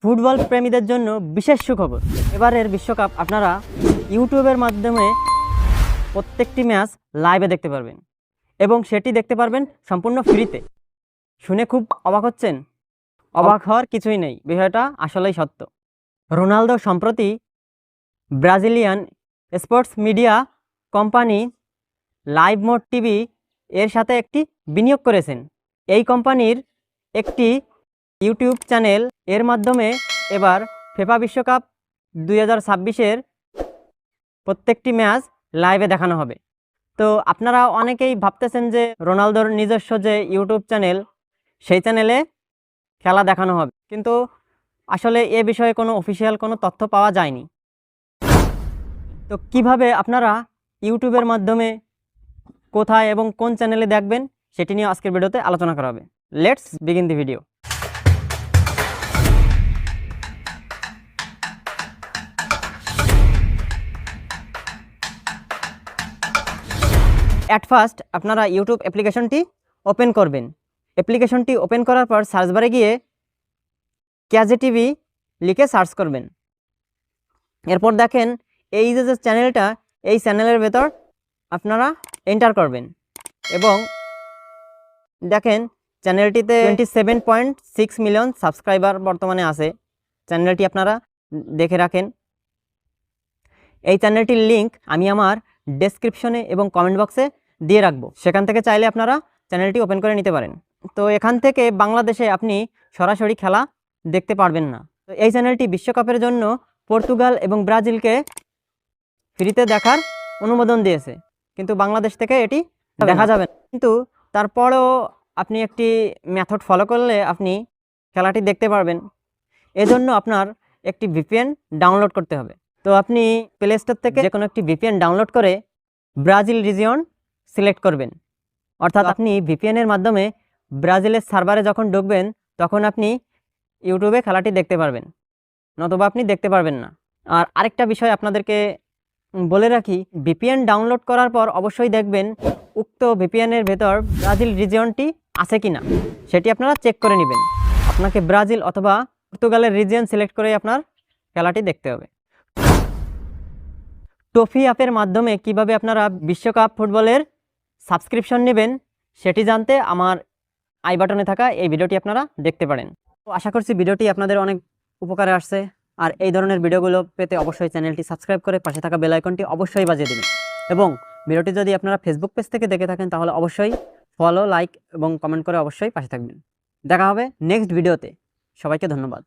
Football প্রেমীদের জন্য বিশেষ সুখবর। এবারের বিশ্বকাপ আপনারা ইউটিউবের মাধ্যমে প্রত্যেকটি ম্যাচ লাইভে দেখতে পারবেন এবং সেটি দেখতে পারবেন সম্পূর্ণ ফ্রিতে। শুনে খুব অবাক হচ্ছেন? অবাক হওয়ার কিছুই নেই, বিষয়টা আসলেই সত্য। রোনালদো সম্প্রতি Brazilian sports media company live mode TV এর সাথে একটি বিনিয়োগ করেছেন। এই কোম্পানির একটি ইউটিউব চ্যানেল এর মাধ্যমে এবার ফিফা বিশ্বকাপ 2026-এর প্রত্যেকটি ম্যাচ লাইভে দেখানো হবে। তো আপনারা অনেকেই ভাবতেছেন যে রোনালদোর নিজস্ব যে ইউটিউব চ্যানেল, সেই চ্যানেলে খেলা দেখানো হবে, কিন্তু আসলে এ বিষয়ে কোনো অফিসিয়াল কোনো তথ্য পাওয়া যায়নি। তো কিভাবে আপনারা ইউটিউবের মাধ্যমে কোথায় এবং কোন চ্যানেলে দেখবেন সেটি নিয়ে আজকের ভিডিওতে আলোচনা করা হবে। Let's begin the video. At first আপনারা ইউটিউব অ্যাপ্লিকেশনটি ওপেন করবেন। অ্যাপ্লিকেশনটি ওপেন করার পর সার্চ বারে গিয়ে ক্যাজে টিভি লিখে সার্চ করবেন। এরপর দেখেন এই যে চ্যানেলটা, এই চ্যানেলের ভেতর আপনারা এন্টার করবেন এবং দেখেন চ্যানেলটিতে 27.6 মিলিয়ন সাবস্ক্রাইবার বর্তমানে আছে। চ্যানেলটি আপনারা দেখে রাখেন। এই চ্যানেলটির লিঙ্ক আমি আমার ডেসক্রিপশনে এবং কমেন্ট বক্সে দিয়ে রাখবো, সেখান থেকে চাইলে আপনারা চ্যানেলটি ওপেন করে নিতে পারেন। তো এখান থেকে বাংলাদেশে আপনি সরাসরি খেলা দেখতে পারবেন না। তো এই চ্যানেলটি বিশ্বকাপের জন্য পর্তুগাল এবং ব্রাজিলকে ফ্রিতে দেখার অনুমোদন দিয়েছে, কিন্তু বাংলাদেশ থেকে এটি দেখা যাবে না। কিন্তু তারপরেও আপনি একটি মেথড ফলো করলে আপনি খেলাটি দেখতে পারবেন। এজন্য আপনার একটি ভিপিএন ডাউনলোড করতে হবে। তো আপনি প্লে স্টোর থেকে যে কোনো একটি ভিপিএন ডাউনলোড করে ব্রাজিল রিজিয়ন সিলেক্ট করবেন। অর্থাৎ আপনি ভিপিএনের মাধ্যমে ব্রাজিলের সার্ভারে যখন ঢুকবেন তখন আপনি ইউটিউবে খেলাটি দেখতে পারবেন, নতুবা আপনি দেখতে পারবেন না। আর আরেকটা বিষয় আপনাদেরকে বলে রাখি, ভিপিএন ডাউনলোড করার পর অবশ্যই দেখবেন উক্ত ভিপিএনের ভেতর ব্রাজিল রিজিয়নটি আছে কিনা, সেটি আপনারা চেক করে নেবেন। আপনাকে ব্রাজিল অথবা পর্তুগালের রিজিয়ন সিলেক্ট করে আপনার খেলাটি দেখতে হবে। টফি অ্যাপের মাধ্যমে কিভাবে আপনারা বিশ্বকাপ ফুটবলের সাবস্ক্রিপশন নেবেন সেটি জানতে আমার আই বাটনে থাকা এই ভিডিওটি আপনারা দেখতে পারেন। তো আশা করছি ভিডিওটি আপনাদের অনেক উপকারে আসছে। আর এই ধরনের ভিডিওগুলো পেতে অবশ্যই চ্যানেলটি সাবস্ক্রাইব করে পাশে থাকা বেল আইকনটি অবশ্যই বাজিয়ে দেবেন। এবং ভিডিওটি যদি আপনারা ফেসবুক পেজ থেকে দেখে থাকেন তাহলে অবশ্যই ফলো, লাইক এবং কমেন্ট করে অবশ্যই পাশে থাকবেন। দেখা হবে নেক্সট ভিডিওতে। সবাইকে ধন্যবাদ।